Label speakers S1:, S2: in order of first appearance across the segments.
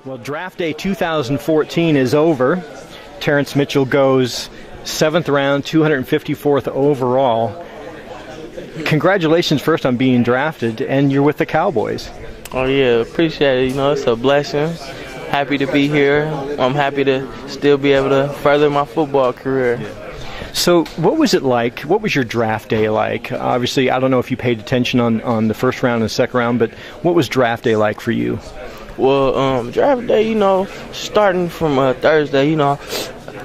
S1: Well, draft day 2014 is over. Terrance Mitchell goes 7th round, 254th overall. Congratulations first on being drafted, and you're with the Cowboys.
S2: Oh, yeah, appreciate it. You know, it's a blessing. Happy to be here. I'm happy to still be able to further my football career.
S1: So what was it like? What was your draft day like? Obviously, I don't know if you paid attention on the first round and the second round, but what was draft day like for you?
S2: Well, draft day, you know, starting from Thursday, you know,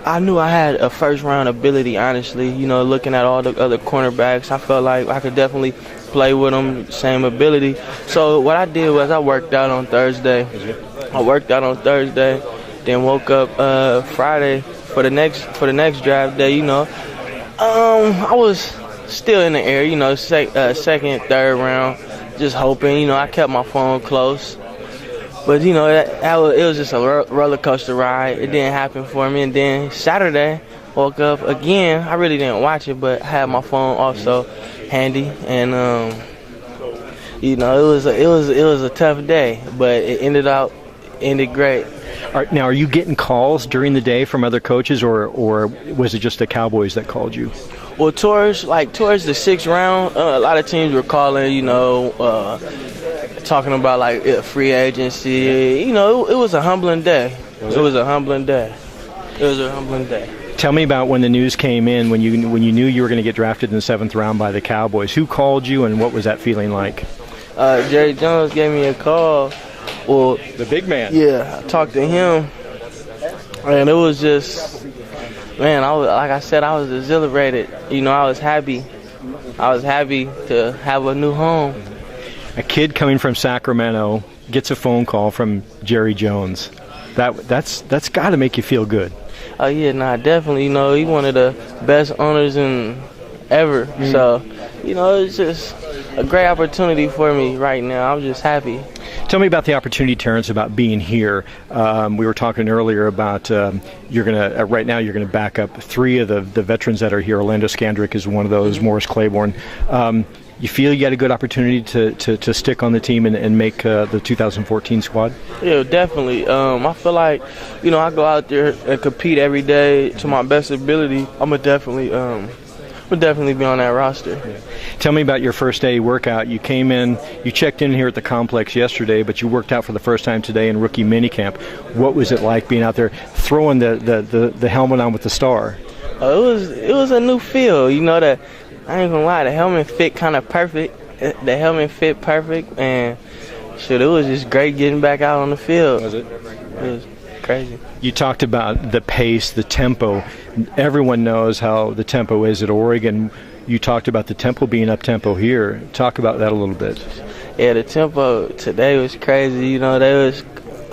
S2: I knew I had a first-round ability, honestly. You know, looking at all the other cornerbacks, I felt like I could definitely play with them, same ability. So what I did was I worked out on Thursday. Then woke up Friday for the next draft day, you know. I was still in the air, you know, second, third round, just hoping. You know, I kept my phone close. But, you know, it was just a roller coaster ride. It didn't happen for me. And then Saturday, woke up again. I really didn't watch it, but I had my phone also handy. And, you know, it was a tough day, but it ended great.
S1: Now, are you getting calls during the day from other coaches, or was it just the Cowboys that called you?
S2: Well, towards the 6th round, a lot of teams were calling, you know, talking about like free agency. You know, it was a humbling day. Tell
S1: me about when the news came in, when you knew you were going to get drafted in the 7th round by the Cowboys. Who called you, and what was that feeling like?
S2: Jerry Jones gave me a call. Well,
S1: the big man.
S2: Yeah, I talked to him, and it was just, man, like I said, I was exhilarated. You know, I was happy to have a new home.
S1: A kid coming from Sacramento gets a phone call from Jerry Jones. That's got to make you feel good.
S2: Oh yeah, definitely. You know, he's one of the best owners ever. Mm-hmm. So, you know, it's just a great opportunity for me right now. I'm just happy.
S1: Tell me about the opportunity, Terrance, about being here. We were talking earlier about right now you're gonna back up 3 of the veterans that are here. Orlando Scandrick is one of those. Morris Claiborne. You feel you got a good opportunity to stick on the team and make the 2014 squad?
S2: Yeah, definitely. I feel like, you know, I go out there and compete every day to my best ability. I'm gonna definitely be on that roster.
S1: Yeah. Tell me about your first day workout. You came in, you checked in here at the complex yesterday, but you worked out for the first time today in rookie minicamp. What was it like being out there throwing the helmet on with the star?
S2: It was a new feel. You know, that I ain't gonna lie, the helmet fit kind of perfect. The helmet fit perfect, and shit, it was just great getting back out on the field.
S1: Was it?
S2: It was crazy.
S1: You talked about the pace, the tempo. Everyone knows how the tempo is at Oregon. You talked about the tempo being up-tempo here. Talk about that a little bit.
S2: Yeah, the tempo today was crazy. You know, it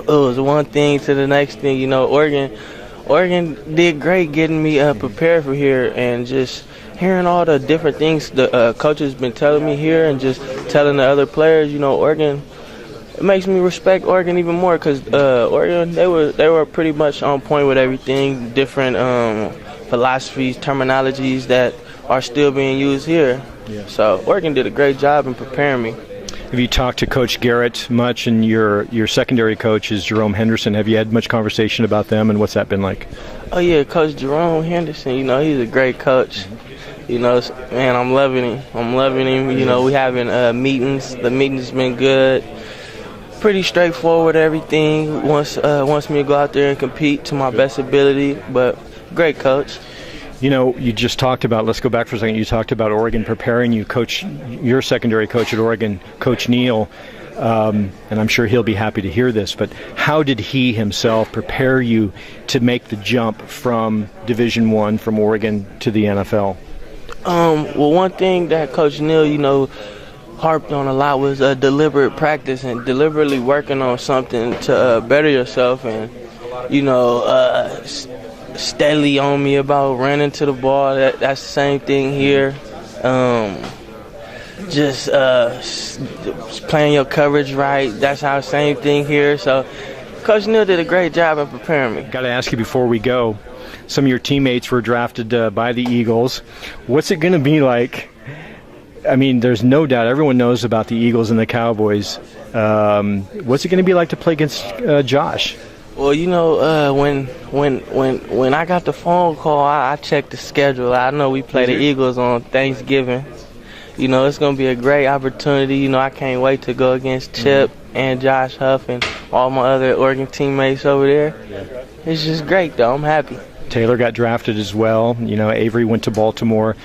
S2: was one thing to the next thing. You know, Oregon did great getting me prepared for here, and just hearing all the different things the coaches been telling me here, and just telling the other players. You know, Oregon. It makes me respect Oregon even more, because Oregon, they were pretty much on point with everything, different philosophies, terminologies that are still being used here. Yeah. So Oregon did a great job in preparing me.
S1: Have you talked to Coach Garrett much, and your secondary coach is Jerome Henderson? Have you had much conversation about them, and what's that been like?
S2: Oh yeah, Coach Jerome Henderson, you know, he's a great coach. You know, man, I'm loving him. You know, we having meetings. The meetings been good. Pretty straightforward, everything. Wants me to go out there and compete to my best ability, but great coach.
S1: You know, you just talked about, let's go back for a second, you talked about Oregon preparing you. Your secondary coach at Oregon, Coach Neal, and I'm sure he'll be happy to hear this, but how did he himself prepare you to make the jump from Division I, from Oregon, to the NFL?
S2: Well, one thing that Coach Neal, you know, harped on a lot was deliberate practice and deliberately working on something to better yourself, and, you know, steadily on me about running to the ball. That's the same thing here. Just playing your coverage right. That's how same thing here. So Coach Neal did a great job in preparing me.
S1: Got to ask you before we go, some of your teammates were drafted by the Eagles. What's it going to be like? I mean, there's no doubt everyone knows about the Eagles and the Cowboys. What's it going to be like to play against Josh?
S2: Well, you know, when I got the phone call, I checked the schedule. I know we play the Eagles on Thanksgiving. You know, it's going to be a great opportunity. You know, I can't wait to go against Chip and Josh Huff and all my other Oregon teammates over there. It's just great, though. I'm happy.
S1: Taylor got drafted as well. You know, Avery went to Baltimore.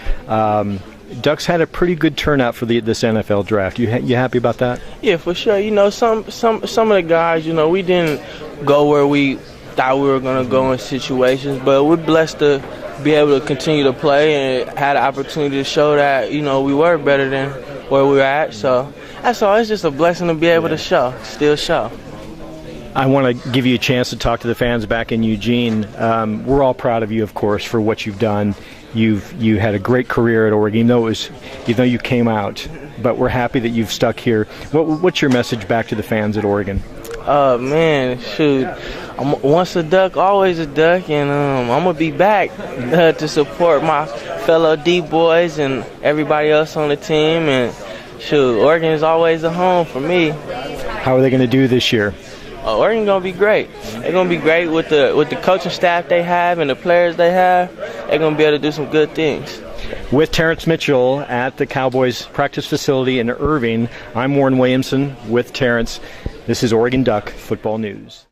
S1: Ducks had a pretty good turnout for this NFL draft. You happy about that?
S2: Yeah, for sure. You know, some of the guys, you know, we didn't go where we thought we were going to go in situations, but we're blessed to be able to continue to play and had the opportunity to show that, you know, we were better than where we were at. So that's all. It's just a blessing to be able to still show.
S1: I want to give you a chance to talk to the fans back in Eugene. We're all proud of you, of course, for what you've done. You had a great career at Oregon, even though you came out. But we're happy that you've stuck here. What's your message back to the fans at Oregon?
S2: Man, shoot. I'm once a Duck, always a Duck, and I'm going to be back to support my fellow D-boys and everybody else on the team. And, shoot, Oregon is always a home for me.
S1: How are they going to do this year?
S2: Oregon going to be great. They're going to be great with the coaching staff they have and the players they have. They're going to be able to do some good things.
S1: With Terrance Mitchell at the Cowboys practice facility in Irving, I'm Warren Williamson with Terrance. This is Oregon Duck Football News.